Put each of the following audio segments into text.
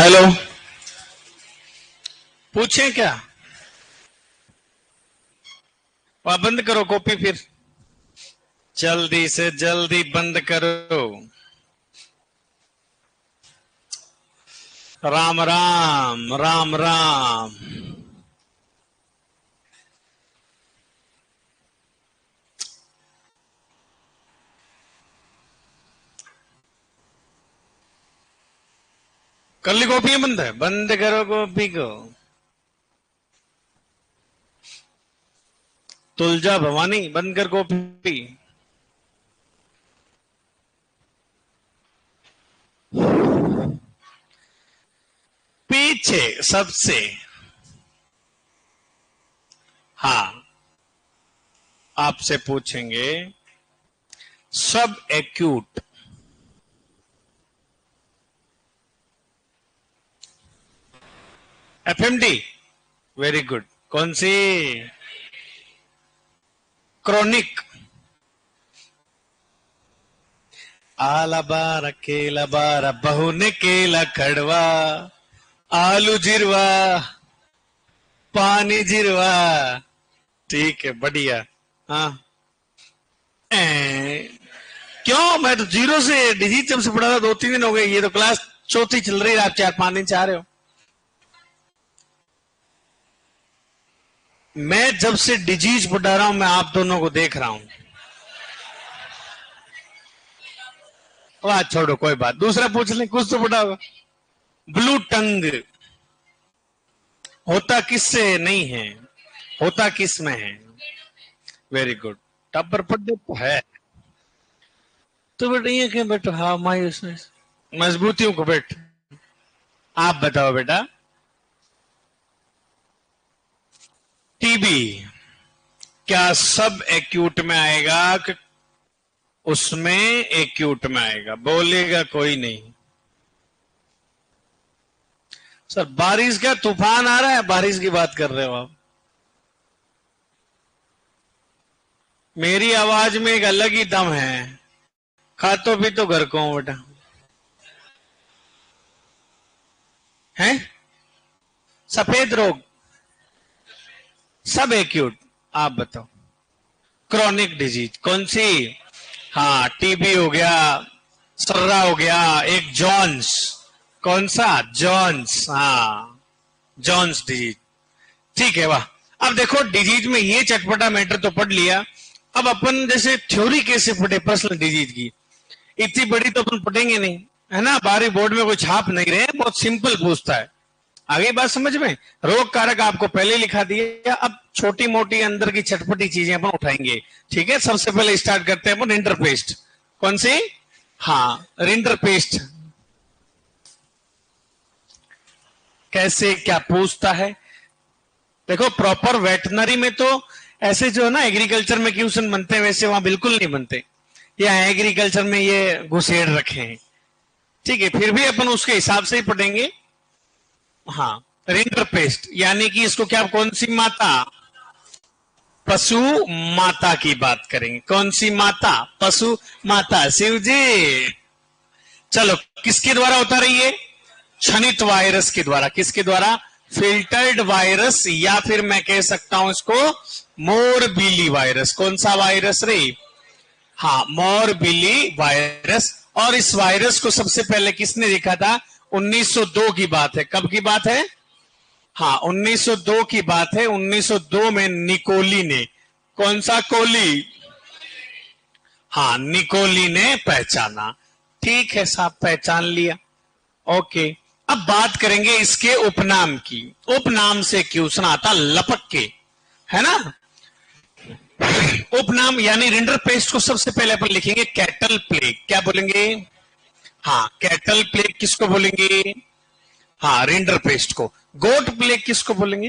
Hello, पूछें क्या? वह बंद करो कॉपी, फिर जल्दी से जल्दी बंद करो। राम राम राम राम। कर ली कॉपी? बंद है, बंद करो कॉपी को। तुलजा भवानी, बंद कर कॉपी। पीछे सबसे, हाँ, आपसे पूछेंगे सब एक्यूट एफएमडी। Very good. कौन सी? क्रोनिक। आला बारा केला बारा बहू ने केला खड़वा, आलू जिरवा पानी जिरवा। ठीक है, बढ़िया। हाँ, क्यों? मैं तो जीरो से डिजिट जब से पढ़ा था 2-3 दिन हो गए। ये तो क्लास चौथी चल रही है, आप 4-5 दिन से आ रहे हो। मैं जब से डिजीज पढ़ा रहा हूं, मैं आप दोनों को देख रहा हूं। वाह, छोड़ो, कोई बात। दूसरा पूछ लें, कुछ तो पढ़ा होगा। ब्लू टंग होता किससे नहीं है, होता किस में है? Very good. टब्बर पढ़े तो है तो बेटा ये क्या बेटा? हाँ, मायूसनेस, मजबूतियों को बेट। आप बताओ बेटा। टीबी क्या सब एक्यूट में आएगा कि उसमें एक्यूट में आएगा? बोलेगा कोई नहीं। सर, बारिश का तूफान आ रहा है, बारिश की बात कर रहे हो आप? मेरी आवाज में एक अलग ही दम है। खातो भी तो घर को हूं बेटा। हैं? सफेद रोग सब एक्यूट। आप बताओ। क्रॉनिक डिजीज कौन सी? हाँ, टीबी हो गया, सर्रा हो गया, एक जॉन्स। कौन सा? जॉन्स। हाँ, जॉन्स डिजीज। ठीक है, वाह। अब देखो, डिजीज में ये चटपटा मैटर तो पढ़ लिया। अब अपन जैसे थ्योरी कैसे पढ़े पर्सनल डिजीज की, इतनी बड़ी तो अपन पढ़ेंगे नहीं, है ना। बाहरी बोर्ड में कोई छाप नहीं रहे, बहुत सिंपल पूछता है। आगे बात समझ में? रोग कारक आपको पहले लिखा दिया। अब छोटी मोटी अंदर की चटपटी चीजें अपन उठाएंगे। ठीक है, सबसे पहले स्टार्ट करते हैं अपन रिंडर पेस्ट। कौन सी? हाँ, रिंडर पेस्ट। कैसे, क्या पूछता है? देखो, प्रॉपर वेटनरी में तो ऐसे जो है ना, एग्रीकल्चर में क्वेश्चन बनते हैं, वैसे वहां बिल्कुल नहीं बनते। या एग्रीकल्चर में ये घुसेड़ रखे हैं। ठीक है, फिर भी अपन उसके हिसाब से ही पढ़ेंगे। हाँ, रिंडर पेस्ट यानी कि इसको क्या, कौन सी माता? पशु माता की बात करेंगे। कौन सी माता? पशु माता, शिव जी। चलो, किसके द्वारा होता रही है? क्षनित वायरस के द्वारा। किसके द्वारा? फिल्टर्ड वायरस, या फिर मैं कह सकता हूं इसको मोरबिली वायरस। कौन सा वायरस रे? हाँ, मोरबिली वायरस। और इस वायरस को सबसे पहले किसने देखा था? 1902 की बात है। कब की बात है? हाँ, 1902 की बात है। 1902 में निकोली ने, कौन सा कोली? हाँ, निकोली ने पहचाना। ठीक है साहब, पहचान लिया। ओके, अब बात करेंगे इसके उपनाम की। उपनाम से क्वेश्चन आता लपक के, है ना। उपनाम यानी रिंडर पेस्ट को सबसे पहले अपन लिखेंगे कैटल प्लेग। क्या बोलेंगे? हाँ, कैटल प्लेग किसको बोलेंगे? हाँ, रिंडर पेस्ट को। गोट प्लेग किसको बोलेंगे?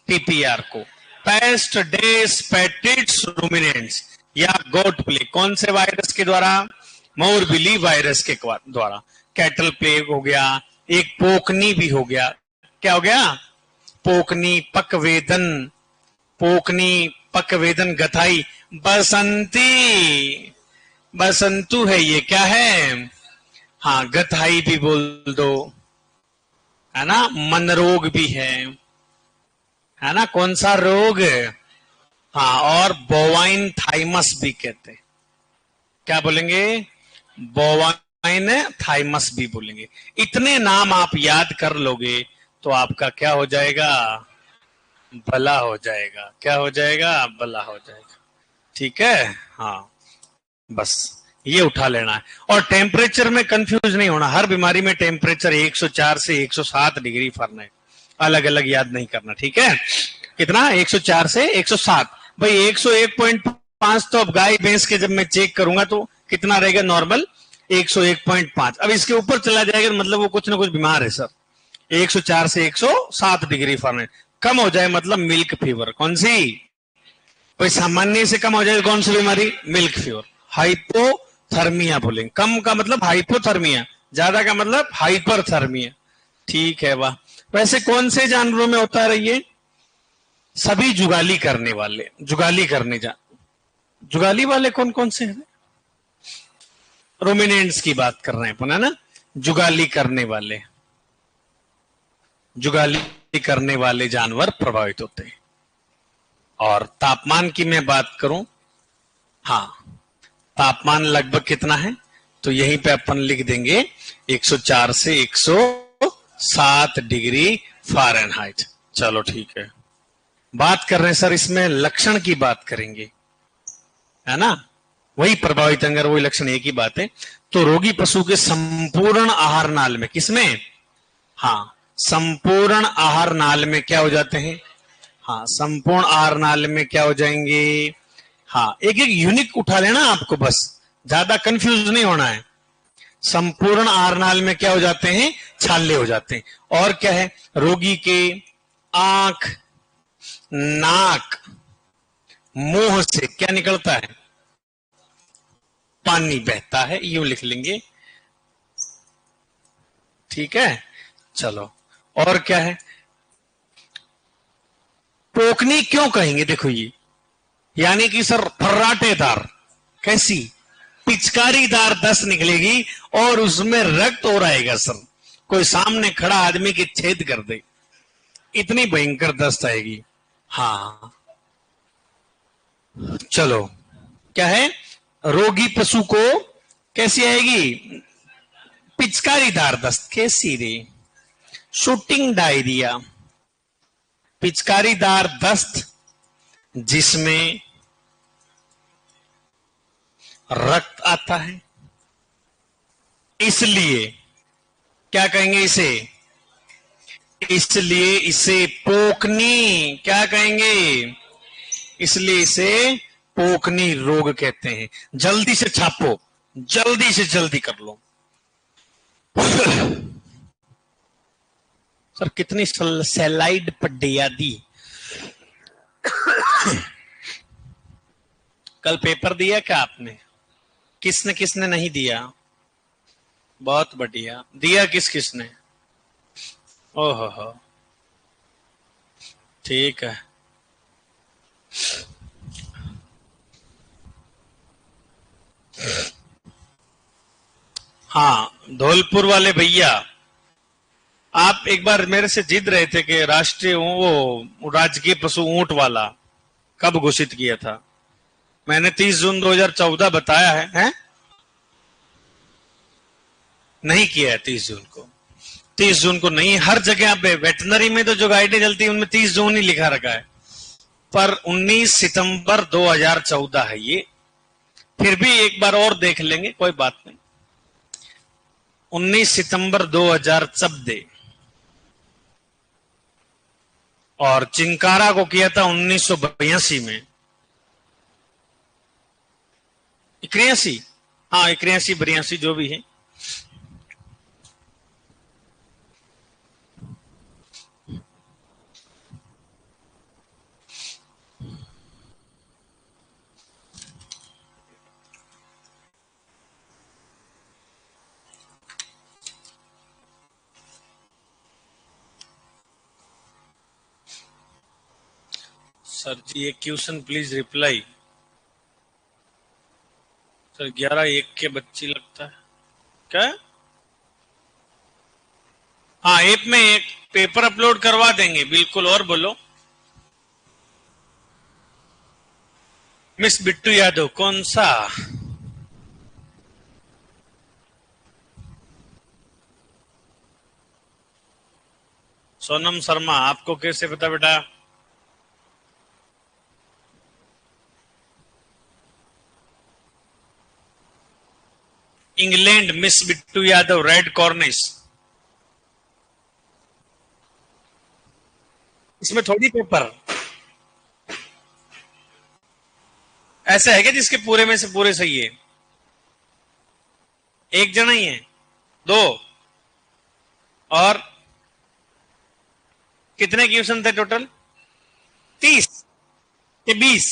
पीपीआर को। पेस्ट डेस पेटिट्स रूमिनेंट्स या गोट प्लेग कौन से वायरस के द्वारा? मोरबिली वायरस के द्वारा। कैटल प्लेग हो गया, एक पोकनी भी हो गया। क्या हो गया? पोकनी, पकवेदन, पोकनी, पकवेदन, गथाई, बसंती, बसंतु है ये। क्या है? हाँ, गथाई भी बोल दो, है ना, मन रोग भी है ना, कौन सा रोग? हाँ, और बोवाइन थाइमस भी कहते हैं। क्या बोलेंगे? बोवाइन थाइमस भी बोलेंगे। इतने नाम आप याद कर लोगे तो आपका क्या हो जाएगा? भला हो जाएगा। क्या हो जाएगा? भला हो जाएगा। ठीक है। हाँ, बस ये उठा लेना है। और टेम्परेचर में कंफ्यूज नहीं होना। हर बीमारी में टेम्परेचर 104 से 107 डिग्री फ़ारेनहाइट, अलग अलग याद नहीं करना। ठीक है? कितना? 104 से 107। भाई 101.5 तो अब गाय भैंस के जब मैं चेक करूंगा तो कितना रहेगा नॉर्मल? 101.5। अब इसके ऊपर चला जाएगा मतलब वो कुछ ना कुछ बीमार है सर। 104 से 107 डिग्री फ़ारेनहाइट कम हो जाए मतलब मिल्क फीवर। कौन सी? कोई सामान्य से कम हो जाए कौन सी बीमारी? Milk fever. हाइपोथर्मिया बोलेंगे। कम का मतलब हाइपोथर्मिया, ज्यादा का मतलब हाइपरथर्मिया। ठीक है, वाह। वैसे कौन से जानवरों में होता है ये? सभी जुगाली करने वाले, जुगाली करने जा जुगाली वाले कौन कौन से हैं? रोमिनेंट्स की बात कर रहे हैं पुनः ना। जुगाली करने वाले, जुगाली करने वाले जानवर प्रभावित होते हैं। और तापमान की मैं बात करूं, हाँ, तापमान लगभग कितना है? तो यहीं पे अपन लिख देंगे 104 से 107 डिग्री फ़ारेनहाइट। चलो ठीक है। बात कर रहे हैं सर इसमें लक्षण की बात करेंगे, है ना। वही प्रभावित अंगर, वही लक्षण, एक ही बात है। तो रोगी पशु के संपूर्ण आहार नाल में, किसमें? हाँ, संपूर्ण आहार नाल में क्या हो जाते हैं? हाँ, संपूर्ण आहार नाल में क्या हो जाएंगे? हाँ, एक एक यूनिक उठा लेना आपको, बस ज्यादा कंफ्यूज नहीं होना है। संपूर्ण आहार नाल में क्या हो जाते हैं? छाले हो जाते हैं। और क्या है? रोगी के आंख, नाक, मुंह से क्या निकलता है? पानी बहता है, यूं लिख लेंगे। ठीक है, चलो। और क्या है? पोकनी क्यों कहेंगे? देखो ये, यानी कि सर फर्राटेदार। कैसी? पिचकारीदार दस्त निकलेगी और उसमें रक्त हो रहेगा सर, कोई सामने खड़ा आदमी की छेद कर दे, इतनी भयंकर दस्त आएगी। हाँ, चलो। क्या है? रोगी पशु को कैसी आएगी? पिचकारीदार दस्त। कैसी रे? Shooting diarrhoea. पिचकारीदार दस्त जिसमें रक्त आता है, इसलिए क्या कहेंगे इसे? इसलिए इसे पोकनी क्या कहेंगे? इसलिए इसे पोकनी रोग कहते हैं। जल्दी से छापो, जल्दी से जल्दी कर लो। सर कितनी सैलाइड पड्डिया दी। कल पेपर दिया क्या आपने? किसने किसने नहीं दिया? बहुत बढ़िया। दिया किस किसने? ओहो हो, ठीक है। हाँ, धौलपुर वाले भैया, आप एक बार मेरे से जिद रहे थे कि राष्ट्रीय वो राजकीय पशु ऊंट वाला कब घोषित किया था? मैंने 30 जून 2014 बताया है? नहीं किया है 30 जून को। 30 जून को नहीं, हर जगह पे वेटनरी में तो जो गाइडें चलती है उनमें 30 जून ही लिखा रखा है, पर 19 सितंबर 2014 है ये। फिर भी एक बार और देख लेंगे, कोई बात नहीं। 19 सितंबर 2014। और चिंकारा को किया था 1982 में। 81, हाँ 81 82 जो भी है। सर जी एक क्वेश्चन प्लीज रिप्लाई। सर 11 1 के बच्ची लगता है क्या? हाँ, ऐप में एक पेपर अपलोड करवा देंगे बिल्कुल। और बोलो। मिस बिट्टू यादव कौन सा? सोनम शर्मा, आपको कैसे पता बेटा? England, miss Bittu Yadav, red Cornish. इसमें थोड़ी पेपर ऐसा है क्या जिसके पूरे में से पूरे सही है? एक जना ही है? दो? और कितने क्वेश्चन थे टोटल? 30 के 20?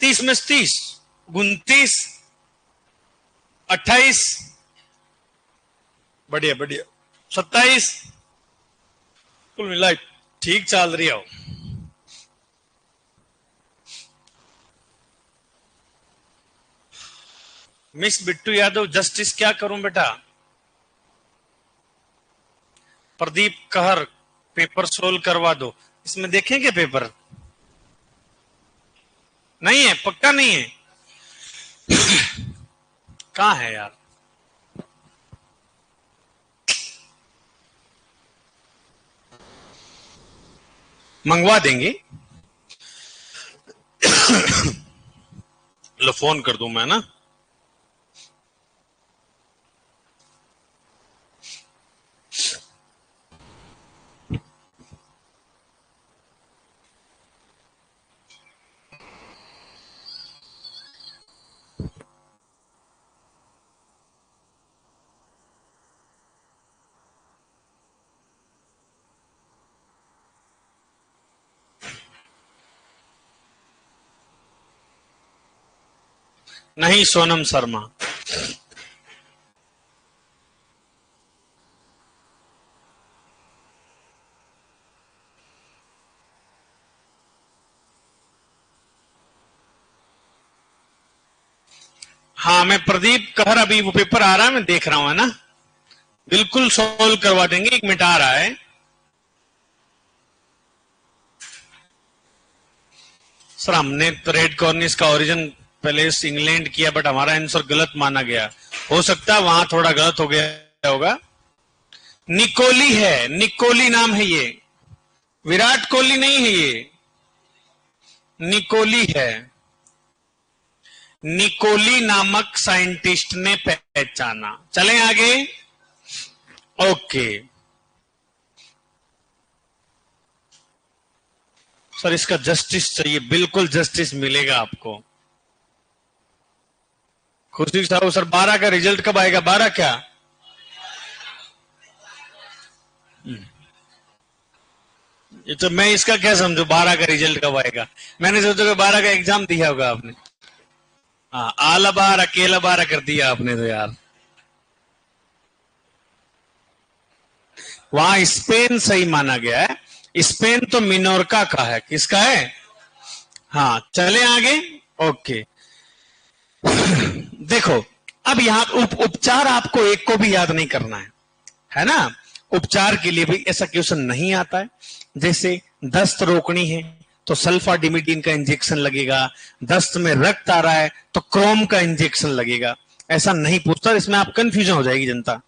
30 में 30, 29, 28, बढ़िया बढ़िया, 27, कुल मिला ठीक चल रही हो। मिस बिट्टू यादव जस्टिस क्या करूं बेटा? प्रदीप कहर, पेपर सोल्व करवा दो। इसमें देखेंगे पेपर? नहीं है, पक्का नहीं है। कहां है यार? मंगवा देंगे। लो फोन कर दूं मैं ना। नहीं, सोनम शर्मा। हाँ, मैं प्रदीप कहर, अभी वो पेपर आ रहा है, मैं देख रहा हूं, है ना। बिल्कुल सोल्व करवा देंगे, 1 मिनट आ रहा है। सर, हमने तो रेड कॉर्निश का ओरिजिन पहले इंग्लैंड किया, बट हमारा आंसर गलत माना गया। हो सकता है वहां थोड़ा गलत हो गया होगा। निकोली है, निकोली नाम है ये, विराट कोहली नहीं है ये, निकोली है। निकोली नामक साइंटिस्ट ने पहचाना। चलें आगे। ओके सर, इसका जस्टिस चाहिए, बिल्कुल जस्टिस मिलेगा आपको। खुशी साहब सर, 12 का रिजल्ट कब आएगा? 12 क्या? ये तो मैं इसका क्या समझू, 12 का रिजल्ट कब आएगा? मैंने सोचा कि 12 का एग्जाम दिया होगा आपने। हाँ, आला बार अकेला बार कर दिया आपने तो यार। वहां स्पेन सही माना गया है। स्पेन तो मिनोरका का है। किसका है? हाँ, चले आगे। ओके, देखो, अब यहां उपचार आपको एक को भी याद नहीं करना है ना। उपचार के लिए भी ऐसा क्वेश्चन नहीं आता है। जैसे दस्त रोकनी है तो सल्फाडिमिडीन का इंजेक्शन लगेगा, दस्त में रक्त आ रहा है तो क्रोम का इंजेक्शन लगेगा। ऐसा नहीं पूछता, इसमें आप कंफ्यूजन हो जाएगी जनता।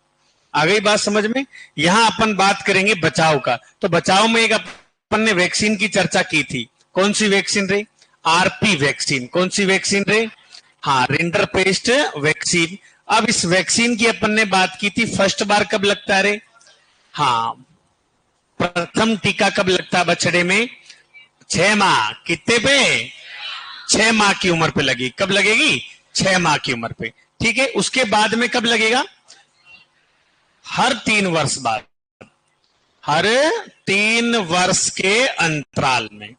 आ गई बात समझ में? यहां अपन बात करेंगे बचाव का। तो बचाव में एक अपन ने वैक्सीन की चर्चा की थी। कौन सी वैक्सीन रे? RP vaccine. कौन सी वैक्सीन रे? हाँ, रिंडरपेस्ट वैक्सीन। अब इस वैक्सीन की अपन ने बात की थी, फर्स्ट बार कब लगता है रे? हाँ, प्रथम टीका कब लगता है बछड़े में? 6 माह। कितने पे? 6 माह की उम्र पे लगी। कब लगेगी? 6 माह की उम्र पे। ठीक है, उसके बाद में कब लगेगा? हर 3 वर्ष बाद। हर 3 वर्ष के अंतराल में।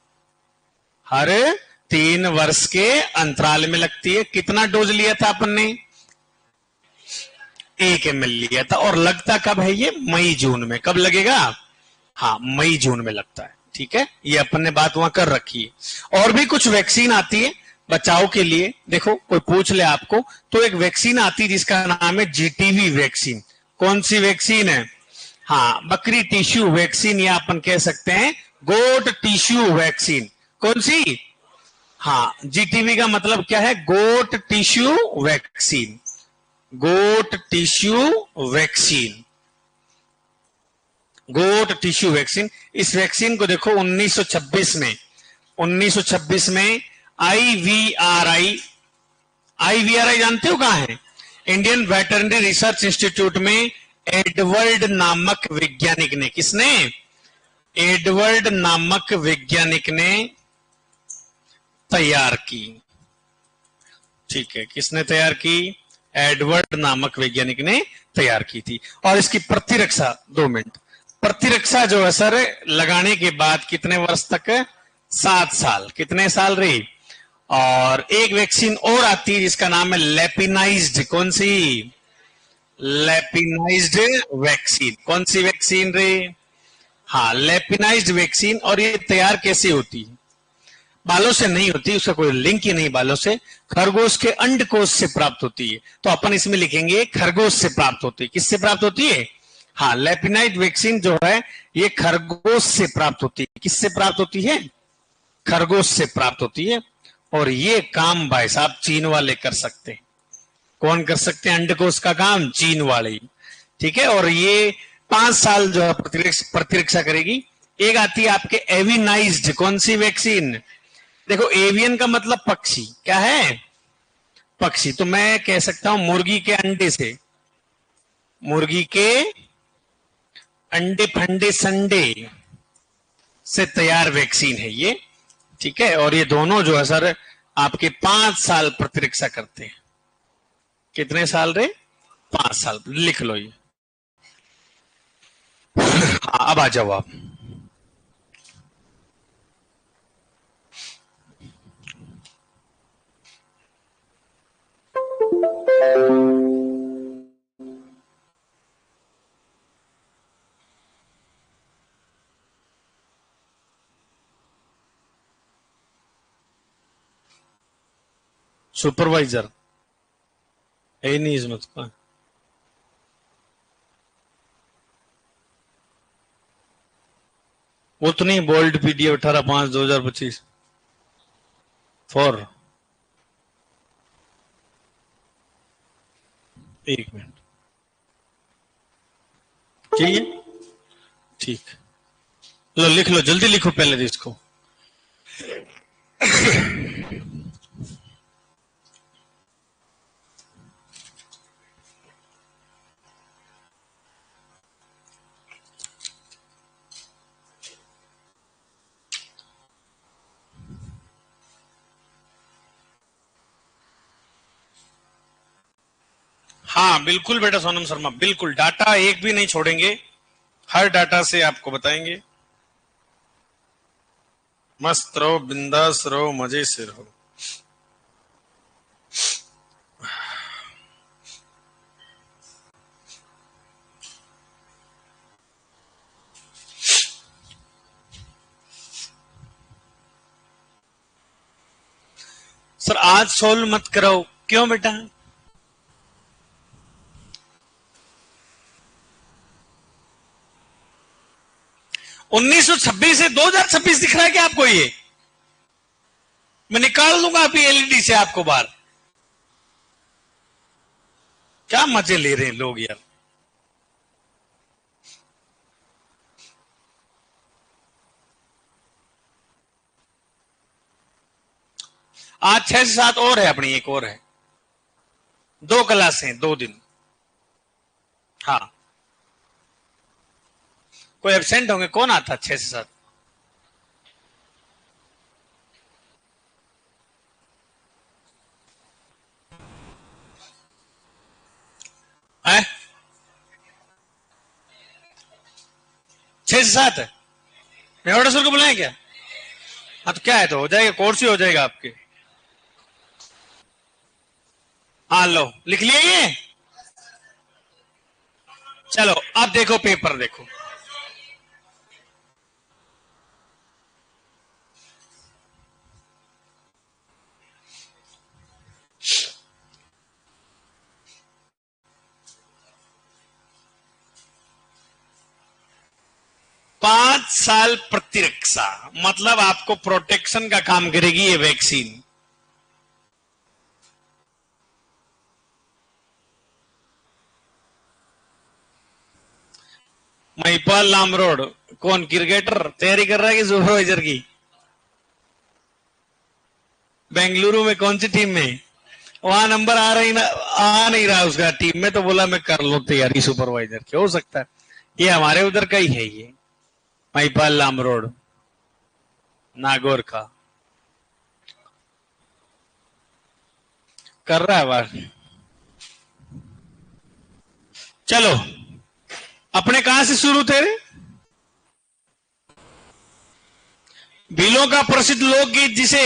हर 3 वर्ष के अंतराल में लगती है। कितना डोज लिया था अपन ने? 1 ml लिया था। और लगता कब है ये? मई जून में। कब लगेगा? हाँ, मई जून में लगता है। ठीक है, ये अपन ने बात वहां कर रखी है। और भी कुछ वैक्सीन आती है बचाव के लिए। देखो, कोई पूछ ले आपको तो एक वैक्सीन आती है जिसका नाम है जीटीवी वैक्सीन। कौन सी वैक्सीन है? हाँ, बकरी टिश्यू वैक्सीन या अपन कह सकते हैं गोट टिश्यू वैक्सीन। कौन सी? हाँ, जीटीवी का मतलब क्या है? गोट टिश्यू वैक्सीन। गोट टिश्यू वैक्सीन, गोट टिश्यू वैक्सीन। इस वैक्सीन को देखो 1926 में, 1926 में आईवीआरआई, आईवीआरआई जानते हो कहां है? इंडियन वेटरनरी रिसर्च इंस्टीट्यूट में एडवर्ड नामक वैज्ञानिक ने, किसने? एडवर्ड नामक वैज्ञानिक ने तैयार की। ठीक है, किसने तैयार की? एडवर्ड नामक वैज्ञानिक ने तैयार की थी। और इसकी प्रतिरक्षा, 2 मिनट, प्रतिरक्षा जो है सर लगाने के बाद कितने वर्ष तक? 7 साल। कितने साल रही? और एक वैक्सीन और आती है जिसका नाम है लेपिनाइज्ड। कौन सी? लेपिनाइज्ड वैक्सीन। कौन सी वैक्सीन रे? हाँ, लेपिनाइज्ड वैक्सीन। और ये तैयार कैसे होती है? बालों से नहीं होती, उसका कोई लिंक ही नहीं बालों से, खरगोश के अंडकोश से प्राप्त होती है। तो अपन इसमें लिखेंगे खरगोश से प्राप्त होती है। किससे प्राप्त होती है? हाँ, लेपिनाइड वैक्सीन जो है ये खरगोश से प्राप्त होती है। किससे प्राप्त होती है? खरगोश से प्राप्त होती है। और ये काम भाई साहब चीन वाले कर सकते हैं। कौन कर सकते हैं अंडकोश का काम? चीन वाले। ठीक है, और ये 5 साल जो है प्रतिरक्षा करेगी। एक आती है आपके एविनाइज्ड। कौन सी वैक्सीन? देखो, एवियन का मतलब पक्षी, क्या है? पक्षी। तो मैं कह सकता हूं मुर्गी के अंडे से, मुर्गी के अंडे फंडे संडे से तैयार वैक्सीन है ये। ठीक है, और ये दोनों जो है सर आपके 5 साल प्रतिरक्षा करते हैं। कितने साल रे? 5 साल। लिख लो ये। हाँ, अब आ जाओ आप। सुपरवाइजर है नहीं इसमें तो। वो तो नहीं, बोल्ड पीडीएफ 18/5/2025 फॉर। 1 मिनट चाहिए? ठीक, लो लिख लो, जल्दी लिखो पहले इसको। हाँ बिल्कुल बेटा सोनम शर्मा, बिल्कुल डाटा एक भी नहीं छोड़ेंगे, हर डाटा से आपको बताएंगे। मस्त रहो, बिंदास रहो, मजे से रहो। सर आज सोल्व मत कराओ, क्यों बेटा? 1926 से 2026 दिख रहा है क्या आपको? ये मैं निकाल दूंगा आपकी एलईडी से आपको बाहर। क्या मजे ले रहे हैं लोग यार। आज 6 से 7 और है अपनी, एक और है। 2 क्लास हैं, 2 दिन। हाँ, कोई एबसेंट होंगे? कौन आता 6 से 7? है 6 से 7 है। मेवाड़ा सर को बुलाएं क्या? हाँ तो क्या है, तो हो जाएगा, कोर्स ही हो जाएगा आपके। हाँ लो लिख लिया ये। चलो अब देखो, पेपर देखो। 5 साल प्रतिरक्षा, मतलब आपको प्रोटेक्शन का काम करेगी ये वैक्सीन। महिपाल लामरोड कौन, क्रिकेटर तैयारी कर रहा है कि सुपरवाइजर की? बेंगलुरु में कौन सी टीम में? वहां नंबर आ नहीं रहा उसका टीम में, तो बोला मैं कर लो तैयारी सुपरवाइजर की, हो सकता है ये हमारे उधर का ही है ये महिपाल लामरोड, नागौर का कर रहा है बात। चलो अपने कहां से शुरू थे? भीलों का प्रसिद्ध लोकगीत जिसे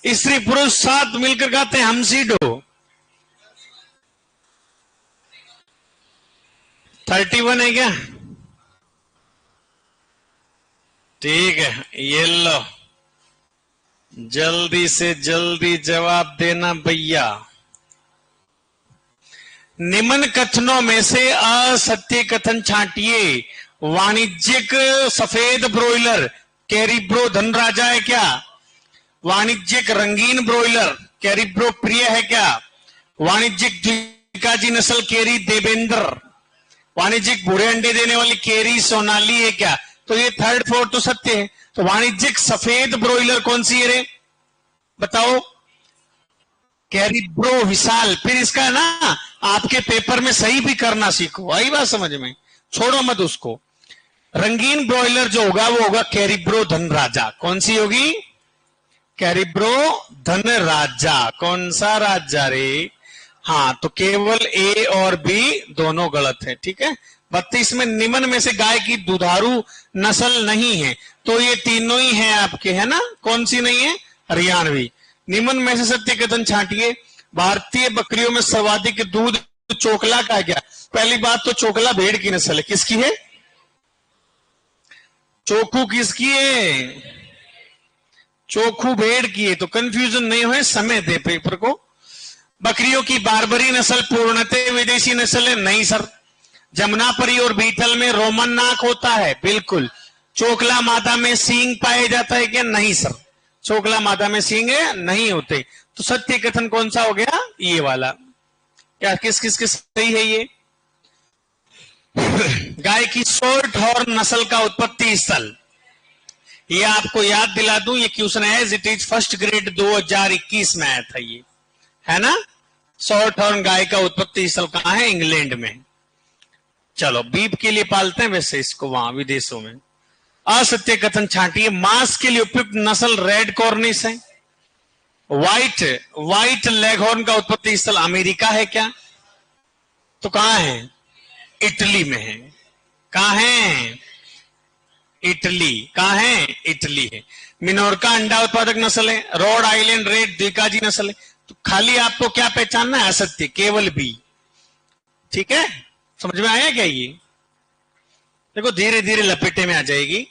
स्त्री पुरुष साथ मिलकर गाते हैं, हमसी डो। 31 है क्या? ठीक है, ये लो, जल्दी से जल्दी जवाब देना भैया। निम्न कथनों में से असत्य कथन छांटिए। वाणिज्यिक सफेद ब्रोइलर कैरिब्रो धनराजा है क्या? वाणिज्यिक रंगीन ब्रोइलर कैरिब्रो प्रिय है क्या? वाणिज्यिक द्विकाजी नस्ल केरी देवेंद्र, वाणिज्यिक भूरे अंडे देने वाली केरी सोनाली है क्या? तो ये 3rd 4th तो सत्य है। तो वाणिज्यिक सफेद ब्रोइलर कौन सी है रे, बताओ? कैरिब्रो विशाल। फिर इसका ना आपके पेपर में सही भी करना सीखो, आई बात समझ में, छोड़ो मत उसको। रंगीन ब्रॉयलर जो होगा वो होगा कैरिब्रो धनराजा। कौन सी होगी? कैरिब्रो धनराजा। कौन सा राजा रे? हाँ, तो केवल ए और बी दोनों गलत है, ठीक है। 32 में निम्न में से गाय की दुधारू नस्ल नहीं है, तो ये तीनों ही है आपके, है ना? कौन सी नहीं है? हरियाणवी। निम्न में से सत्य कथन छांटिए। भारतीय बकरियों में सर्वाधिक दूध चोकला का क्या? पहली बात तो चोकला भेड़ की नस्ल है, किसकी है? चोखू किसकी है? चोखू भेड़ की है, तो कंफ्यूजन नहीं हो, समय दे पेपर को। बकरियों की बारबरी नस्ल पूर्णतः विदेशी नस्ल है? नहीं सर। जमुनापरी और बीटल में रोमन नाक होता है? बिल्कुल। चोकला मादा में सींग पाए जाता है क्या? नहीं सर, चोकला मादा में सींग नहीं होते। तो सत्य कथन कौन सा हो गया? ये वाला। क्या किस किस किस सही है ये? गाय की शॉर्ट हॉर्न नस्ल का उत्पत्ति स्थल, ये आपको याद दिला दूं, ये क्वेश्चन है इट इज 1st ग्रेड 2021 में आया था ये, है ना? शॉर्ट हॉर्न गाय का उत्पत्ति स्थल कहां है? इंग्लैंड में। चलो, बीफ के लिए पालते हैं वैसे इसको वहां विदेशों में। असत्य कथन छांटिए। मांस के लिए उपयुक्त नस्ल रेड कॉर्निश है। व्हाइट लेगहॉर्न का उत्पत्ति स्थल अमेरिका है क्या? तो कहां है? इटली में है। कहां है? इटली। कहां है? इटली है। मिनोरका अंडा उत्पादक नस्ल है। रोड आइलैंड रेड द्विकाजी नस्ल है। तो खाली आपको क्या पहचानना है? असत्य, केवल बी। ठीक है, समझ में आया क्या ये? देखो धीरे धीरे लपेटे में आ जाएगी।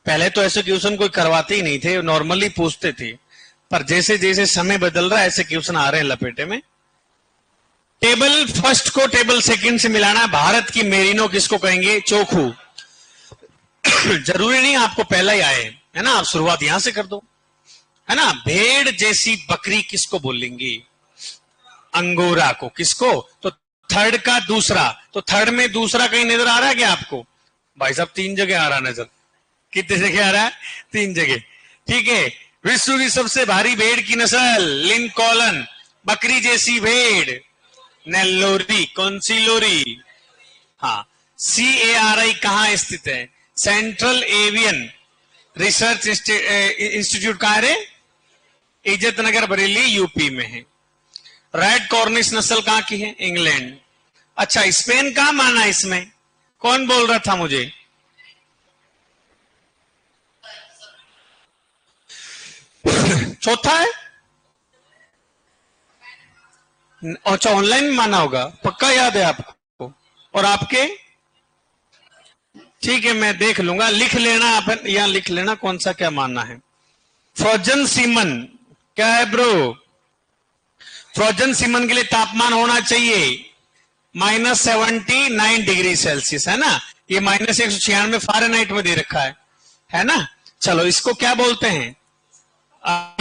पहले तो ऐसे क्वेश्चन कोई करवाते ही नहीं थे, नॉर्मली पूछते थे, पर जैसे जैसे समय बदल रहा है ऐसे क्वेश्चन आ रहे हैं लपेटे में। टेबल फर्स्ट को टेबल सेकंड से मिलाना। भारत की मेरिनो किसको कहेंगे? चोखू। जरूरी नहीं आपको पहला ही आए, है ना? आप शुरुआत यहां से कर दो, है ना? भेड़ जैसी बकरी किसको बोलेंगे? अंगोरा को। किसको? तो 3rd का दूसरा, तो 3rd में दूसरा कहीं नजर आ रहा है क्या आपको? भाई साहब 3 जगह आ रहा नजर। कितने जगह आ रहा है? 3 जगह। ठीक है। विश्व की सबसे भारी भेड़ की नस्ल लिंकॉलन। बकरी जैसी भेड़ नेल्लोरी। कौन सी लोरी? हाँ। CARI कहां स्थित है? सेंट्रल एवियन रिसर्च इंस्टीट्यूट कहां है? इज्जत नगर बरेली, यूपी में है। रेड कॉर्निश नस्ल कहां की है? इंग्लैंड। अच्छा, स्पेन कहां माना इसमें? कौन बोल रहा था मुझे? चौथा है। अच्छा, ऑनलाइन माना होगा, पक्का याद है आपको? और आपके? ठीक है, मैं देख लूंगा, लिख लेना आप यहां, लिख लेना कौन सा क्या मानना है। फ्रोजन सीमन क्या है ब्रो? फ्रोजन सीमन के लिए तापमान होना चाहिए -79 डिग्री सेल्सियस, है ना? ये -196 फ़ारेनहाइट में दे रखा है ना। चलो इसको क्या बोलते हैं,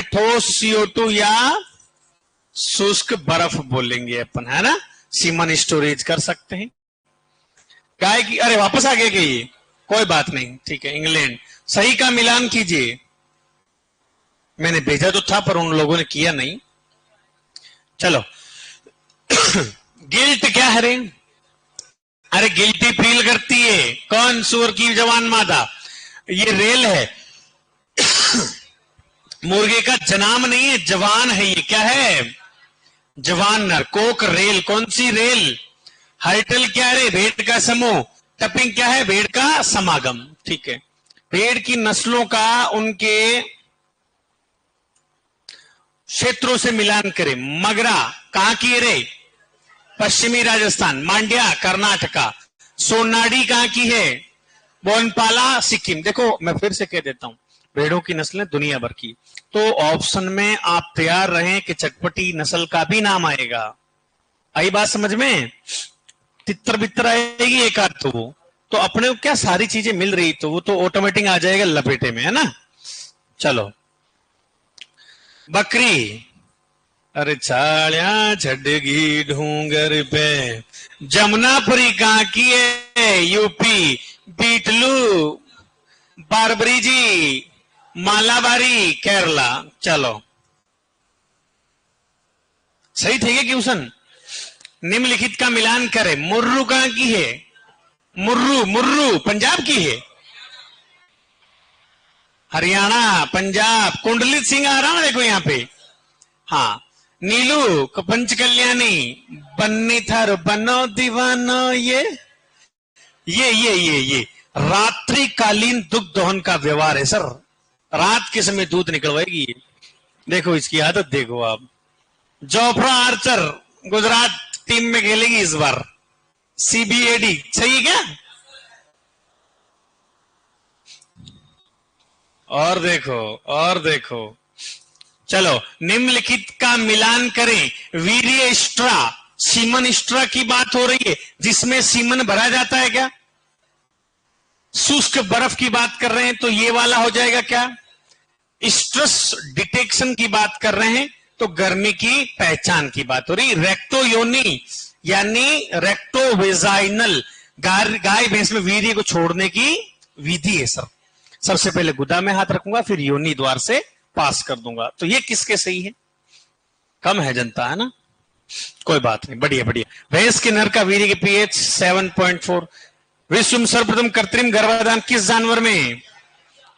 ठोस CO2 या शुष्क बर्फ बोलेंगे अपन, है ना। सीमन स्टोरेज कर सकते हैं। गाय की, अरे वापस आ गया कि ये, कोई बात नहीं, ठीक है। इंग्लैंड, सही का मिलान कीजिए। मैंने भेजा तो था पर उन लोगों ने किया नहीं। चलो गिल्ट क्या है रे, अरे गिल्टी फील करती है कौन, सूअर की जवान मादा। ये रेल है मुर्गे का जनाम नहीं है, जवान है ये, क्या है, जवान नर। कोक रेल, कौन सी रेल। हर्टल क्या है, भेड़ का समूह। टपिंग क्या है, भेड़ का समागम, ठीक है। भेड़ की नस्लों का उनके क्षेत्रों से मिलान करें। मगरा कहां की है रे, पश्चिमी राजस्थान। मांड्या कर्नाटका। सोनाडी कहां की है, बोनपाला सिक्किम। देखो मैं फिर से कह देता हूं, भेड़ों की नस्लें दुनिया भर की। तो ऑप्शन में आप तैयार रहें कि चटपटी नस्ल का भी नाम आएगा। आई बात समझ में, तितर बितर आएगी एक आध, तो अपने को क्या सारी चीजें मिल रही, तो वो तो ऑटोमेटिक आ जाएगा लपेटे में, है ना। चलो बकरी, अरे छाड़िया छड़गी ढूंगर पे। जमुनापुरी कहां की है, यूपी। बीटलू बारबरी जी, मालाबारी केरला। चलो सही थे क्वेश्चन। निम्नलिखित का मिलान करें। मुर्रू कहां की है, मुर्रू, मुर्रू पंजाब की है। हरियाणा, पंजाब। कुंडलित सिंह आ रहा ना, देखो यहां पे। हाँ, नीलू पंच कल्याणी। बन्नी थर बनो दीवानो, ये रात्रिकालीन दुग्ध दोहन का व्यवहार है सर। रात के समय दूध निकलवाएगी। देखो इसकी आदत देखो आप। जोफ्रा आर्चर गुजरात टीम में खेलेगी इस बार। CBAD सही है क्या। और देखो, और देखो। चलो निम्नलिखित का मिलान करें। वीर्य स्ट्रा, सीमन स्ट्रा की बात हो रही है, जिसमें सीमन भरा जाता है क्या। शुष्क बर्फ की बात कर रहे हैं, तो ये वाला हो जाएगा क्या। स्ट्रेस डिटेक्शन की बात कर रहे हैं, तो गर्मी की पहचान की बात हो रही। रेक्टो योनी यानी रेक्टोवेजाइनल, गाय भैंस में वीर्य को छोड़ने की विधि है सर। सबसे पहले गुदा में हाथ रखूंगा, फिर योनी द्वार से पास कर दूंगा। तो ये किसके सही है, कम है जनता, है ना। कोई बात नहीं, बढ़िया बढ़िया। भैंस के नर का वीर्य के pH 7.4। विश्व में सर्वप्रथम कृत्रिम गर्भाधान किस जानवर में,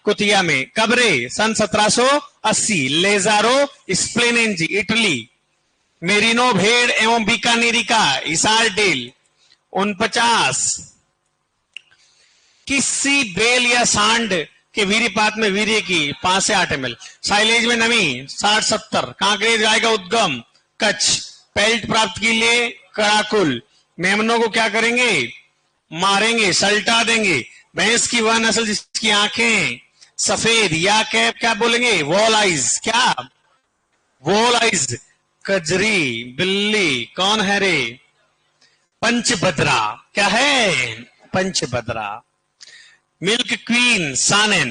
कुतिया में। कब रे, सन 1780। लेजारो स्प्लेनेंजी, इटली। मेरिनो भेड़ एवं बीकानेरी का, इसारडेल। 49। किसी बेल या सांड के वीर्यपात में वीर्य की 5 से 8 ml। साइलेज में नमी 60-70। कांकरेज गाय का उद्गम कच्छ। पेल्ट प्राप्त के लिए कराकुल। मेमनों को क्या करेंगे, मारेंगे, सल्टा देंगे। भैंस की वह नस्ल जिसकी आंखें सफेद या क्या बोलेंगे, वॉल आइज। क्या, वॉल आइज। कजरी, बिल्ली। कौन है रे, पंचभद्रा। क्या है, पंचभद्रा। मिल्क क्वीन सानेन।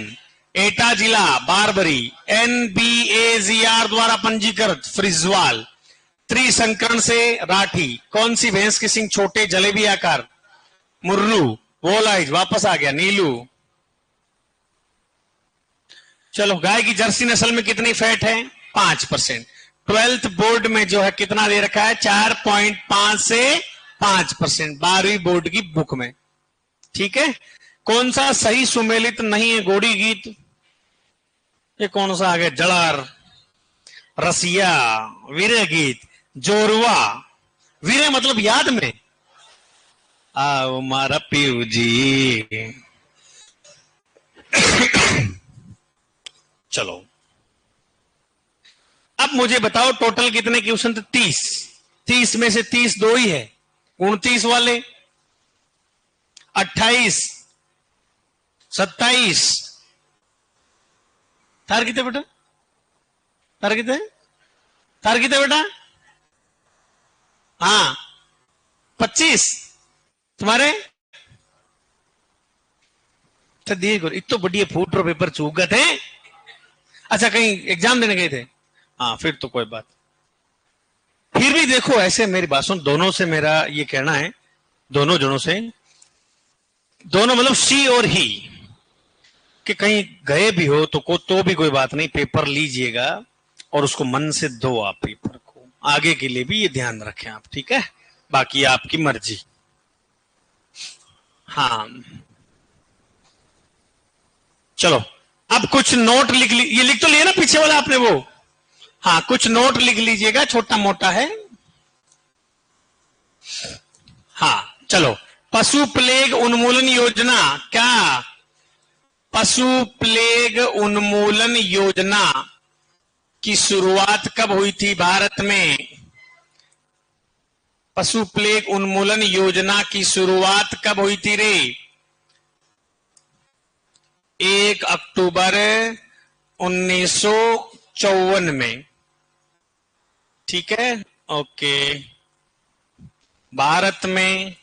एटा जिला बारबरी। NBAGR द्वारा पंजीकृत फ्रिजवाल। त्रिसंकरण से राठी। कौन सी भैंस के सिंग छोटे जलेबी आकार, मुर्रू। वोलाइज, वापस आ गया नीलू। चलो गाय की जर्सी नस्ल में कितनी फैट है, 5%। 12th बोर्ड में जो है कितना दे रखा है, 4.5 से 5%, 12वीं बोर्ड की बुक में। ठीक है। कौन सा सही सुमेलित नहीं है गोड़ी गीत, ये कौन सा आ गया, जड़ार, रसिया, वीरे गीत, जोरवा। वीरे मतलब याद में, आओ मारा पीऊ जी। चलो अब मुझे बताओ टोटल कितने क्वेश्चन थे, 30। 30 में से 30 दो ही है, 29 वाले, 28, 27। थार कितने बेटा, थार कितने, थार कितने बेटा, हाँ 25। तुम्हारे तो दिए इतो बढ़िया फूट रो पेपर चूक थे। अच्छा कहीं एग्जाम देने गए थे? हाँ फिर तो कोई बात। फिर भी देखो ऐसे मेरी बात सुन, दोनों से मेरा ये कहना है, दोनों जनों से, दोनों मतलब शी और ही, कि कहीं गए भी हो तो भी कोई बात नहीं, पेपर लीजिएगा और उसको मन से दो आप पेपर को, आगे के लिए भी ये ध्यान रखें आप, ठीक है? बाकी आपकी मर्जी। हाँ चलो अब कुछ नोट लिख ली, ये लिख तो लिया ना पीछे वाला आपने वो? हाँ कुछ नोट लिख लीजिएगा, छोटा मोटा है। हाँ चलो, पशु प्लेग उन्मूलन योजना, क्या पशु प्लेग उन्मूलन योजना की शुरुआत कब हुई थी भारत में? पशु प्लेग उन्मूलन योजना की शुरुआत कब हुई थी रे? 1 अक्टूबर 1954 में, ठीक है? ओके। भारत में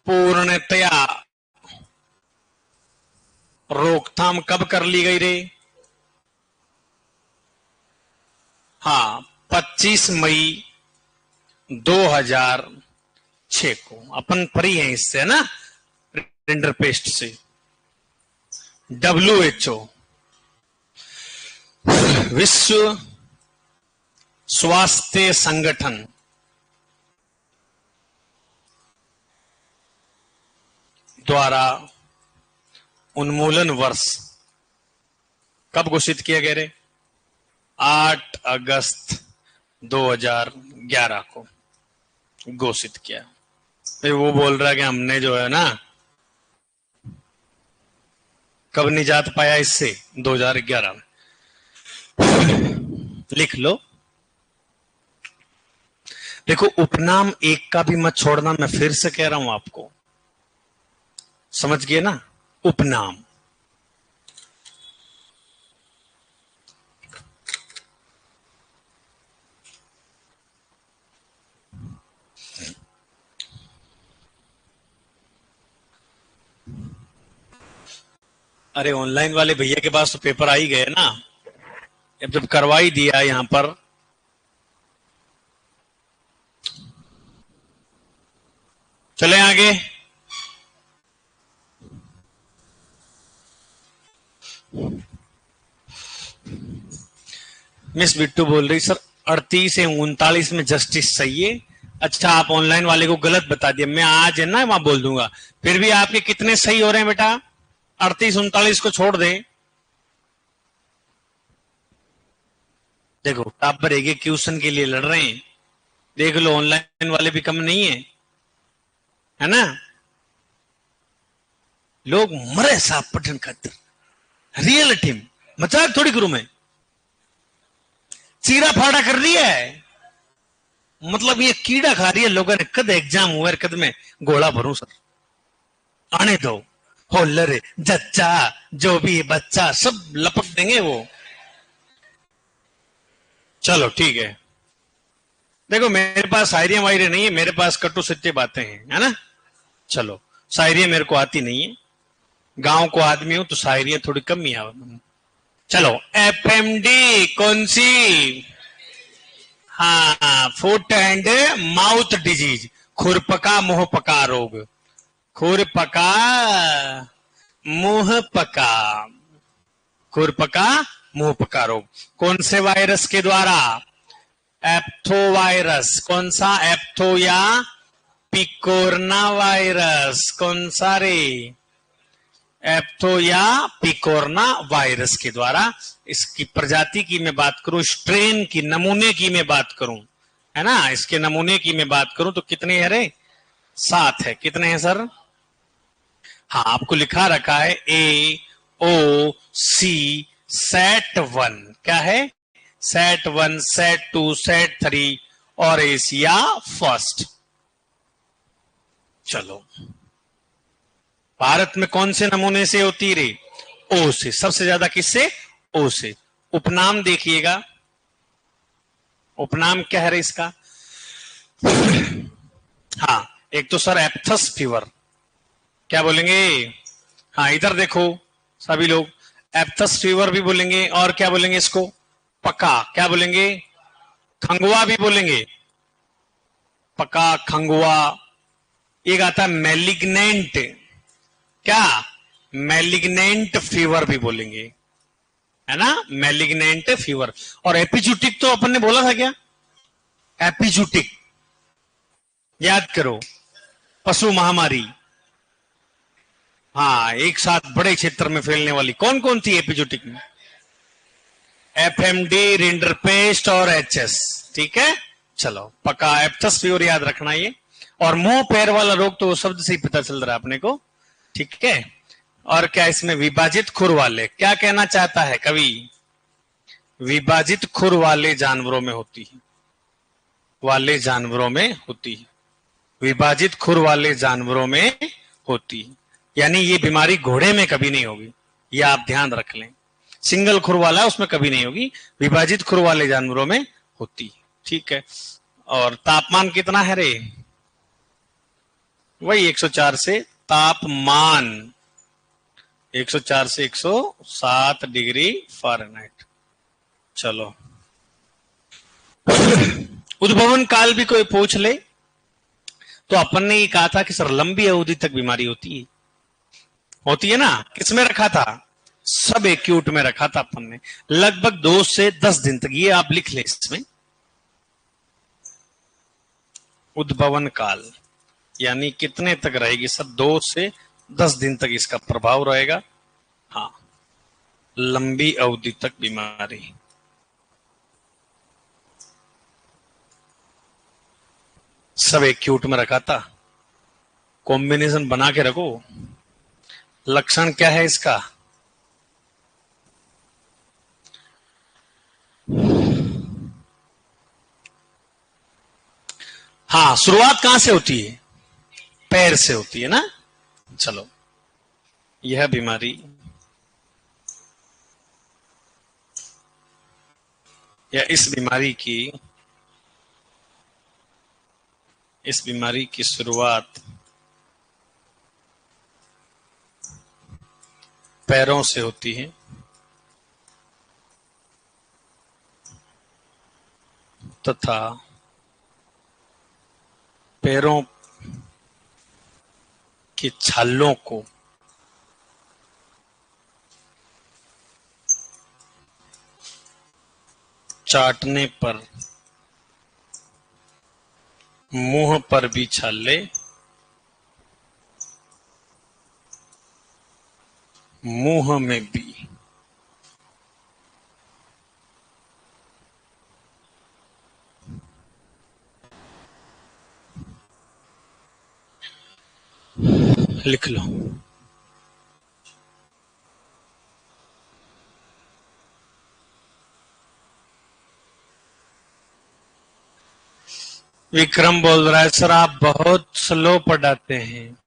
पूर्णतया रोकथाम कब कर ली गई रे? हाँ 25 मई 2006 को। अपन पढ़ी है इससे ना, रिंडर पेस्ट से। WHO विश्व स्वास्थ्य संगठन द्वारा उन्मूलन वर्ष कब घोषित किया गया रे? 8 अगस्त 2011 को घोषित किया। भाई वो बोल रहा है कि हमने जो है ना कब निजात पाया इससे? 2011 में। लिख लो। देखो उपनाम एक का भी मत छोड़ना, मैं फिर से कह रहा हूं आपको, समझ गए ना? उपनाम। अरे ऑनलाइन वाले भैया के पास तो पेपर आ ही गए ना, अब जब करवा ही दिया यहां पर। चले आगे। मिस बिट्टू बोल रही सर 38 से 39 में जस्टिस सही है। अच्छा आप ऑनलाइन वाले को गलत बता दिया, मैं आज है ना वहां बोल दूंगा। फिर भी आपके कितने सही हो रहे हैं बेटा? 38-39 को छोड़ दें। देखो टॉपर एक क्वेश्चन के लिए लड़ रहे हैं, देख लो ऑनलाइन वाले भी कम नहीं है ना? लोग मरे साहब पठन खातिर, रियलिटी में, मजाक थोड़ी करूं मैं। चीरा फाड़ा कर रही है, मतलब ये कीड़ा खा रही है लोगों ने। कद एग्जाम हुआ कद में गोला भरूं सर, आने दो होल्लर जच्चा जो भी बच्चा सब लपक देंगे वो। चलो ठीक है। देखो मेरे पास शायरियां वायरियां नहीं है, मेरे पास कटु सच्चे बातें हैं, है ना? चलो शायरियां मेरे को आती नहीं है, गांव को आदमी हूं तो शायरियां थोड़ी कम ही आ। चलो FMD कौन सी? हाँ फुट एंड माउथ डिजीज, खुरपका मुंहपका रोग। खुरपका मुंहपका, खुरपका मुंहपका रोग कौन से वायरस के द्वारा? एप्थो वायरस। कौन सा? एप्थो या पिकोरना वायरस? कौन सा रे? एप्थो या पिकोरना वायरस के द्वारा। इसकी प्रजाति की मैं बात करूं, स्ट्रेन की, नमूने की मैं बात करूं, है ना? इसके नमूने की मैं बात करूं तो कितने है रे? 7 है। कितने हैं सर? हाँ आपको लिखा रखा है AOC सेट 1। क्या है? सेट 1, सेट 2, सेट 3 और एशिया फर्स्ट। चलो भारत में कौन से नमूने से होती रे? ओ से। सबसे ज्यादा किससे? ओ से। उपनाम देखिएगा, उपनाम क्या है रे इसका? हाँ एक तो सर एप्थस फीवर, क्या बोलेंगे? हाँ इधर देखो सभी लोग, एप्थस फीवर भी बोलेंगे, और क्या बोलेंगे इसको, पका, क्या बोलेंगे, खंगुआ भी बोलेंगे, पका खंगुआ। एक आता है मैलिग्नेंट, क्या, मैलिग्नेंट फीवर भी बोलेंगे, है ना, मैलिग्नेंट फीवर। और एपिजूटिक तो अपन ने बोला था क्या, एपिजूटिक, याद करो, पशु महामारी। हाँ एक साथ बड़े क्षेत्र में फैलने वाली कौन कौन थी एपिजूटिक में, एफएमडी, रिंडरपेस्ट और एचएस, ठीक है। चलो पक्का एप्थस फीवर याद रखना ये। और मुंह पैर वाला रोग तो शब्द से ही पता चल रहा है अपने को, ठीक है। और क्या इसमें विभाजित खुर वाले, क्या कहना चाहता है कवि, विभाजित खुर वाले जानवरों में होती है, वाले जानवरों में होती है, विभाजित खुर वाले जानवरों में होती है। यानी ये बीमारी घोड़े में कभी नहीं होगी, ये आप ध्यान रख लें। सिंगल खुर वाला उसमें कभी नहीं होगी, विभाजित खुर वाले जानवरों में होती है, ठीक है। और तापमान कितना है रे, वही 104 से, तापमान 104 से 107 डिग्री फ़ारेनहाइट। चलो उद्भवन काल भी कोई पूछ ले तो अपन ने ये कहा था कि सर लंबी अवधि तक बीमारी होती है ना, किसमें रखा था, सब एक्यूट में रखा था अपन ने, लगभग 2 से 10 दिन तक, ये आप लिख ले इसमें। उद्भवन काल यानी कितने तक रहेगी सर, 2 से 10 दिन तक इसका प्रभाव रहेगा। हाँ लंबी अवधि तक बीमारी, सब एक्यूट में रखा था, कॉम्बिनेशन बना के रखो। लक्षण क्या है इसका, हाँ शुरुआत कहां से होती है, पैर से होती है ना। चलो यह बीमारी, या इस बीमारी की शुरुआत पैरों से होती है, तथा पैरों की छालों को चाटने पर मुंह पर भी छाले, मुंह में भी, लिख लो। विक्रम बोल रहा है सर आप बहुत स्लो पढ़ाते हैं,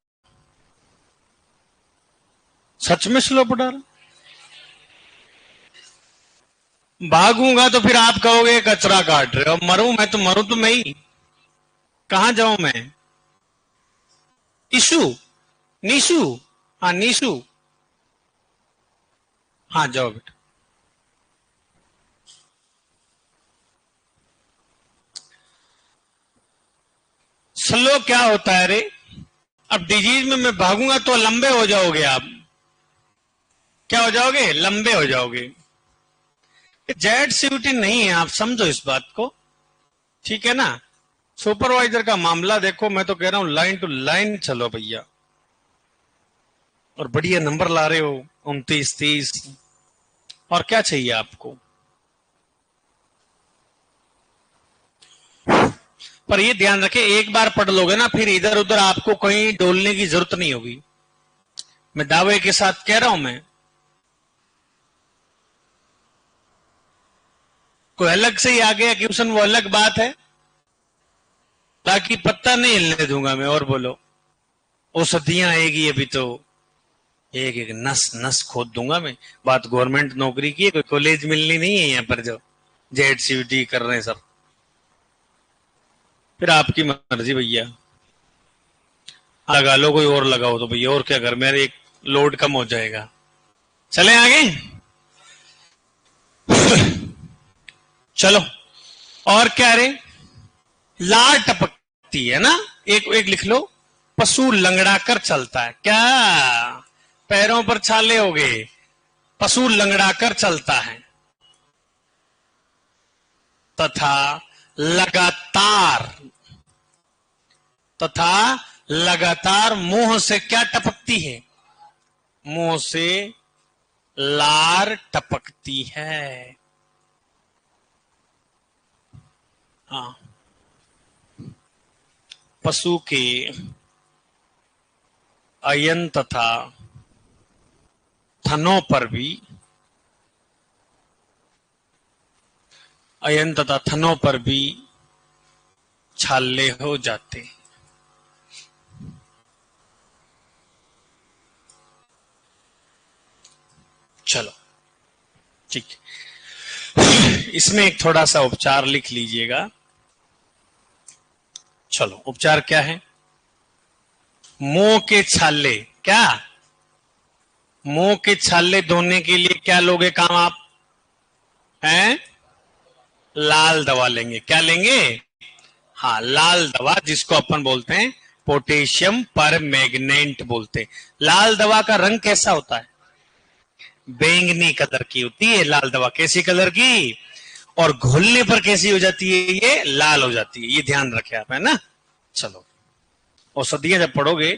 सच में स्लो पढ़ा रहा, भागूंगा तो फिर आप कहोगे कचरा काट रहे हो, मरूं मैं तो मरूं तो मैं ही, कहां जाऊं मैं, ईशु, नीशु, हाँ नीशु, हाँ जाओ बेटा। स्लो क्या होता है रे, अब डिजीज में मैं भागूंगा तो लंबे हो जाओगे आप, क्या हो जाओगे, लंबे हो जाओगे। जेड सीयूटी नहीं है, आप समझो इस बात को, ठीक है ना। सुपरवाइजर का मामला देखो, मैं तो कह रहा हूं लाइन टू लाइन चलो भैया, और बढ़िया नंबर ला रहे हो 29, 30, और क्या चाहिए आपको। पर ये ध्यान रखें, एक बार पढ़ लोगे ना फिर इधर उधर आपको कहीं डोलने की जरूरत नहीं होगी, मैं दावे के साथ कह रहा हूं। मैं कोई अलग से ही आ गया क्वेश्चन वो अलग बात है, ताकि पत्ता नहीं हिलने दूंगा मैं। और बोलो, औषधियां आएगी अभी तो एक एक नस नस खोद दूंगा मैं। बात गवर्नमेंट नौकरी की है, कोई कॉलेज मिलनी नहीं है यहाँ पर जो जेड सीयूटी कर रहे हैं सर, फिर आपकी मर्जी भैया, लगा लो कोई और लगाओ तो भैया, और क्या घर में एक लोड कम हो जाएगा। चलें आगे। चलो और क्या रे, लार टपकती है ना। एक एक लिख लो, पशु लंगड़ा कर चलता है। क्या पैरों पर छाले हो गए, पशु लंगड़ा कर चलता है। तथा लगातार, तथा लगातार मुंह से क्या टपकती है, मुंह से लार टपकती है। हाँ, पशु के अयन तथा थनों पर भी, अयन तथा थनों पर भी छाले हो जाते। चलो ठीक, इसमें एक थोड़ा सा उपचार लिख लीजिएगा। चलो उपचार क्या है, मुंह के छाले, क्या मुंह के छाले धोने के लिए क्या लोगे काम आप हैं, लाल दवा लेंगे। क्या लेंगे, हाँ लाल दवा, जिसको अपन बोलते हैं पोटेशियम परमैंगनेट बोलते हैं। लाल दवा का रंग कैसा होता है, बैंगनी कलर की होती है लाल दवा। कैसी कलर की, और घुलने पर कैसी हो जाती है, ये लाल हो जाती है। ये ध्यान रखें आप, है ना। चलो औषधियां जब पढ़ोगे,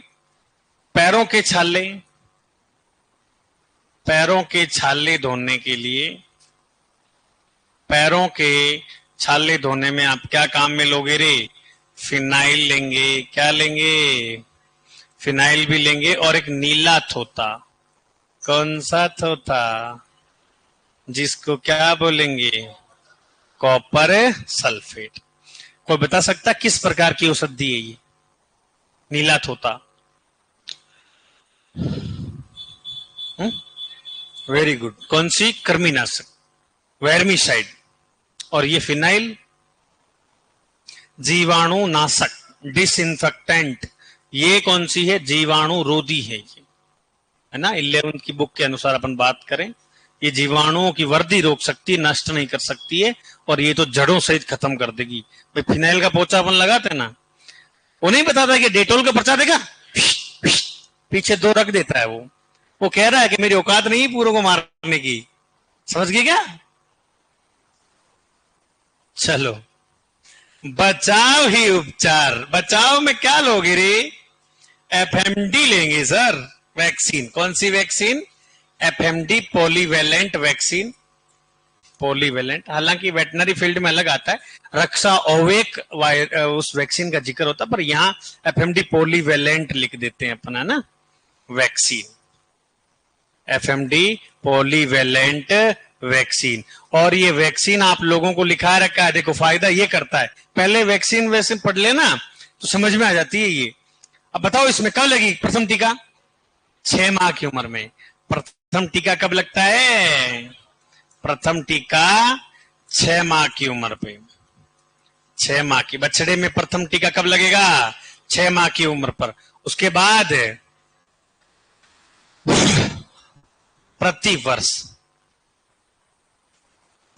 पैरों के छाले, पैरों के छाले धोने के लिए, पैरों के छाले धोने में आप क्या काम में लोगे रे, फिनाइल लेंगे। क्या लेंगे, फिनाइल भी लेंगे, और एक नीला थोथा। कौन सा थोथा, जिसको क्या बोलेंगे, कॉपर सल्फेट। कोई बता सकता किस प्रकार की औषधि है ये नीला थोथा। वेरी गुड, कौन सी, कृमिनाशक, वर्मीसाइड। और ये फिनाइल जीवाणु नाशक, डिसइंफेक्टेंट। ये कौन सी है, जीवाणु रोधी है ये, है ना। 11th की बुक के अनुसार अपन बात करें, ये जीवाणुओं की वृद्धि रोक सकती है, नष्ट नहीं कर सकती है, और ये तो जड़ों सहित खत्म कर देगी। भाई फिनाइल का पोछा अपन लगाते ना, वो नहीं बताता कि डेटोल का पर्चा देगा, पीछे 2 रख देता है। वो कह रहा है कि मेरी औकात नहीं पूरों को मारने की। समझ गए क्या। चलो बचाव ही उपचार, बचाव में क्या लोगे रे, एफएमडी लेंगे सर, वैक्सीन। कौन सी vaccine, FMD polyvalent vaccine. Polyvalent हालांकि वेटनरी फील्ड में अलग आता है, रक्षा ओवेक उस वैक्सीन का जिक्र होता है, पर यहां एफएमडी पॉलीवेलेंट लिख देते हैं अपन, है ना, वैक्सीन, एफएमडी पॉलीवेलेंट वैक्सीन। और ये वैक्सीन आप लोगों को लिखा रखा है, देखो फायदा ये करता है, पहले वैक्सीन वैसे पढ़ लेना तो समझ में आ जाती है ये। अब बताओ इसमें कब लगी प्रथम टीका, 6 माह की उम्र में। प्रथम टीका कब लगता है, प्रथम टीका 6 माह की उम्र पे। 6 माह की बछड़े में प्रथम टीका कब लगेगा, 6 माह की उम्र पर। उसके बाद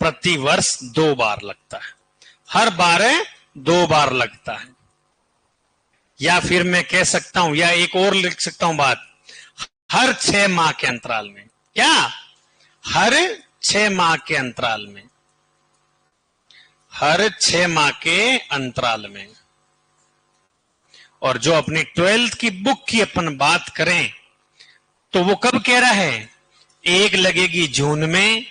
प्रति वर्ष 2 बार लगता है, हर बार 2 बार लगता है। या फिर मैं कह सकता हूं, या एक और लिख सकता हूं बात, हर 6 माह के अंतराल में। क्या, हर 6 माह के अंतराल में, हर 6 माह के अंतराल में। और जो अपनी 12th की बुक की अपन बात करें तो वो कब कह रहा है, एक लगेगी जून में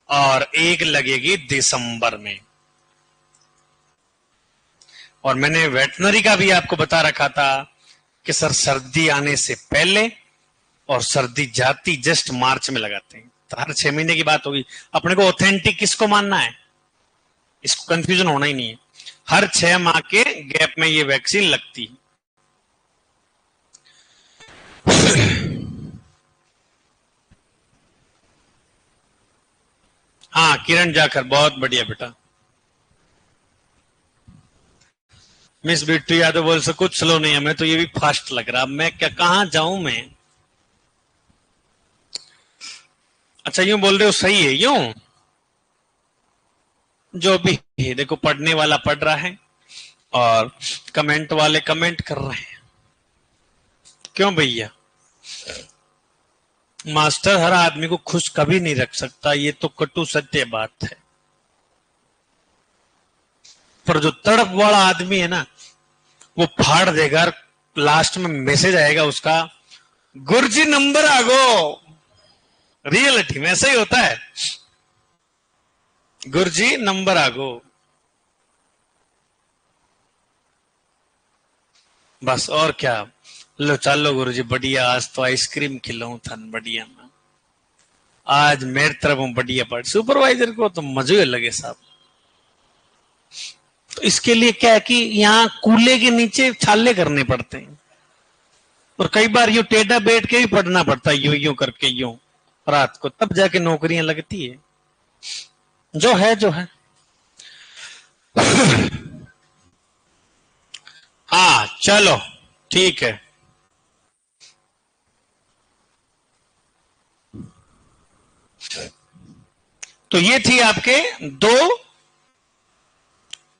और एक लगेगी दिसंबर में। और मैंने वेटनरी का भी आपको बता रखा था कि सर सर्दी आने से पहले और सर्दी जाती जस्ट मार्च में लगाते हैं, तो हर 6 महीने की बात होगी। अपने को ऑथेंटिक किसको मानना है, इसको कंफ्यूजन होना ही नहीं है। हर 6 माह के गैप में ये वैक्सीन लगती है। हाँ किरण जाखर, बहुत बढ़िया बेटा। मिस बिट्टू यादव बोल से कुछ स्लो नहीं है, मैं तो ये भी फास्ट लग रहा, मैं क्या कहां जाऊं मैं। अच्छा यूं बोल रहे हो, सही है यूं? जो भी है, देखो पढ़ने वाला पढ़ रहा है और कमेंट वाले कमेंट कर रहे हैं। क्यों भैया? मास्टर हर आदमी को खुश कभी नहीं रख सकता, ये तो कटु सत्य बात है। पर जो तड़प वाला आदमी है ना, वो फाड़ देगा। लास्ट में मैसेज आएगा उसका, गुरुजी नंबर आगो। रियलिटी में ऐसा ही होता है, गुरुजी नंबर आगो। बस और क्या। लो चलो गुरुजी बढ़िया, आज तो आइसक्रीम खिलाऊं था बढ़िया ना, आज मेरे तरफ बढ़िया पढ़। सुपरवाइजर को तो मजे लगे साहब। तो इसके लिए क्या है कि यहाँ कूले के नीचे छाले करने पड़ते हैं, और कई बार यूं टेढ़ा बैठ के भी पढ़ना पड़ता है, यूं यूं करके यूं रात को, तब जाके नौकरियां लगती है। जो है जो है। हाँ चलो ठीक है। तो ये थी आपके दो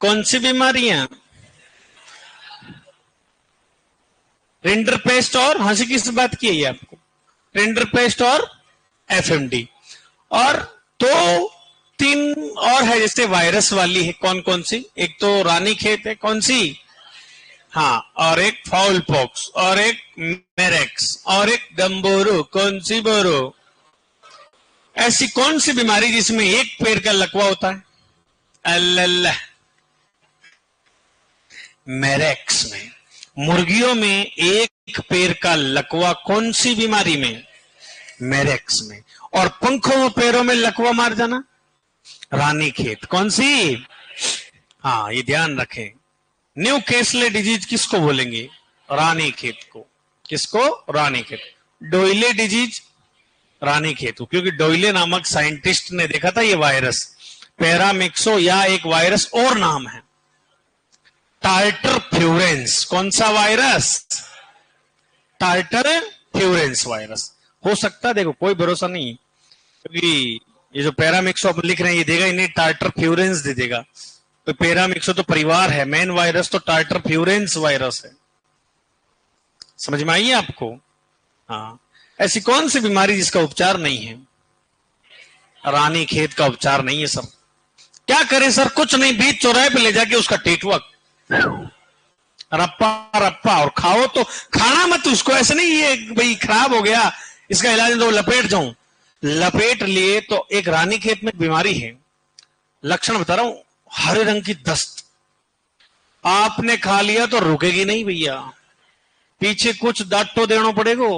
कौन सी बीमारियां? रिंडरपेस्ट और हंसी किस बात की है ये आपको? रिंडरपेस्ट और एफएमडी। और तो तीन और है, जैसे वायरस वाली है। कौन कौन सी? एक तो रानीखेत है, कौन सी? हाँ, और एक फाउल पॉक्स, और एक मेरेक्स, और एक गंबोरो। कौन सी बोरो? ऐसी कौन सी बीमारी जिसमें एक पैर का लकवा होता है? अल्लाह, मेरेक्स में। मुर्गियों में एक पैर का लकवा कौन सी बीमारी में? मेरेक्स में। और पंखों और पैरों में लकवा मार जाना? रानीखेत। कौन सी? हाँ, ये ध्यान रखें। न्यू कैसले डिजीज किसको बोलेंगे? रानीखेत को। किसको? रानीखेत। डोइले डिजीज? रानीखेत को, क्योंकि डोइले नामक साइंटिस्ट ने देखा था ये वायरस। पैरामिक्सो या एक वायरस और नाम है, टार्टर फ्यूरेंस। कौन सा वायरस? टार्टर फ्यूरेंस वायरस हो सकता है। देखो कोई भरोसा नहीं, क्योंकि ये जो पैरामिक्सो अपन लिख रहे हैं ये देगा ही नहीं, टार्टर फ्यूरेंस दे देगा। तो पैरामिक्सो तो परिवार है, मेन वायरस तो टार्टर फ्यूरेंस वायरस है। समझ में आई है आपको? हाँ। ऐसी कौन सी बीमारी जिसका उपचार नहीं है? रानीखेत का उपचार नहीं है सर। क्या करें सर? कुछ नहीं, बीच चौराहे पे ले जाके उसका टेटुआ रप्पा रप्पा, और खाओ तो खाना मत उसको। ऐसे नहीं ये भाई खराब हो गया इसका इलाज तो लपेट जाऊं। लपेट लिए तो एक रानीखेत में बीमारी है, लक्षण बता रहा हूं, हरे रंग की दस्त। आपने खा लिया तो रुकेगी नहीं भैया, पीछे कुछ डांटो देना पड़ेगा।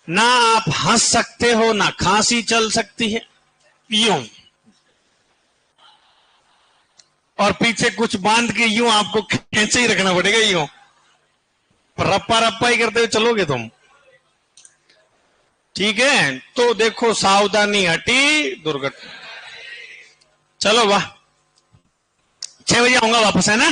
ना आप हंस सकते हो, ना खांसी चल सकती है, यूं। और पीछे कुछ बांध के यूं आपको खींचे ही रखना पड़ेगा, यूं रप्पा रप्पा ही करते हुए चलोगे तुम। ठीक है, तो देखो सावधानी हटी दुर्घटना। चलो वाह, 6 बजे आऊंगा वापस, है ना?